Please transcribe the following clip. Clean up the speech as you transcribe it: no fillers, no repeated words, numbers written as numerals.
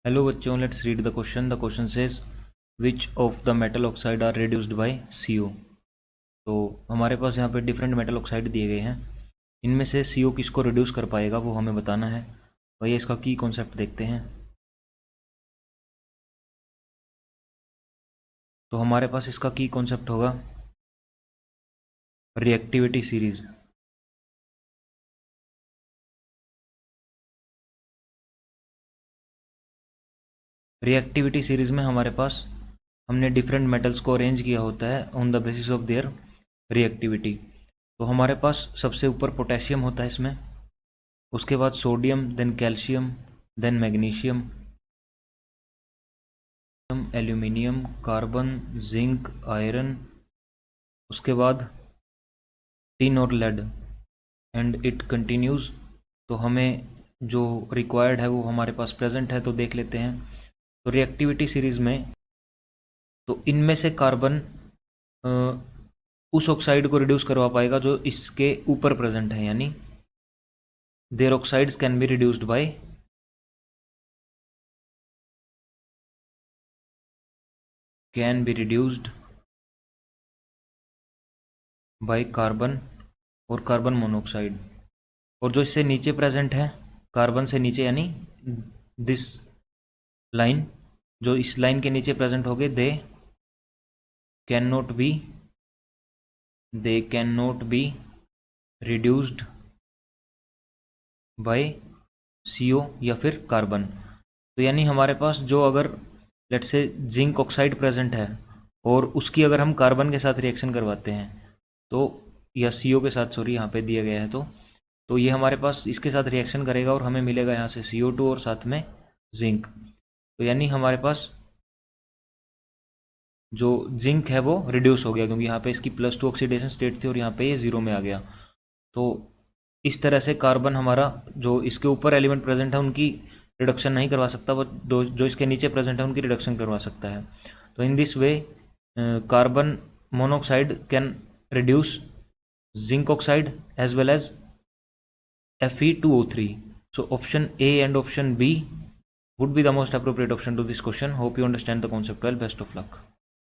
Hello बच्चों, let's read the question. The question says which of the metal oxide are reduced by CO। तो हमारे पास यहाँ पे different metal oxide दिए गए हैं। इनमें से CO किसको रिड्यूस कर पाएगा वो हमें बताना है। भैया इसका की कॉन्सेप्ट देखते हैं। तो हमारे पास इसका की कॉन्सेप्ट होगा रिएक्टिविटी सीरीज। रिएक्टिविटी सीरीज में हमारे पास हमने डिफरेंट मेटल्स को अरेंज किया होता है on the basis of their reactivity. तो हमारे पास सबसे ऊपर पोटेशियम होता है इसमें, उसके बाद sodium, then calcium, then magnesium, aluminium, carbon, zinc, iron, उसके बाद टिन और लेड, एंड इट कंटिन्यूज। तो हमें जो रिक्वायर्ड है वो हमारे पास प्रेजेंट है, तो देख लेते हैं। तो रिएक्टिविटी सीरीज में तो इनमें से कार्बन उस ऑक्साइड को रिड्यूस करवा पाएगा जो इसके ऊपर प्रेजेंट है, यानी their oxides can be reduced by carbon और कार्बन मोनोऑक्साइड। और जो इससे नीचे प्रेजेंट है, कार्बन से नीचे, यानी दिस लाइन, जो इस लाइन के नीचे प्रेजेंट हो गए, can not be reduced by CO या फिर कार्बन। तो यानी हमारे पास जो अगर let's say zinc oxide present है और उसकी अगर हम कार्बन के साथ रिएक्शन करवाते हैं, तो या CO के साथ, सॉरी यहाँ पे दिया गया है, तो ये हमारे पास इसके साथ रिएक्शन करेगा और हमें मिलेगा यहाँ से CO2 और साथ में जिंक। तो यानी हमारे पास जो जिंक है वो रिड्यूस हो गया, क्योंकि यहाँ पे इसकी +2 ऑक्सीडेशन स्टेट थी और यहाँ पे ये 0 में आ गया। तो इस तरह से कार्बन हमारा जो इसके ऊपर एलिमेंट प्रेजेंट है उनकी रिडक्शन नहीं करवा सकता, वो जो इसके नीचे प्रेजेंट है उनकी रिडक्शन करवा सकता है। तो in this way carbon monoxide can reduce zinc oxide as well as Fe2O3. So option A and option B would be the most appropriate option to this question. Hope you understand the concept well. Best of luck.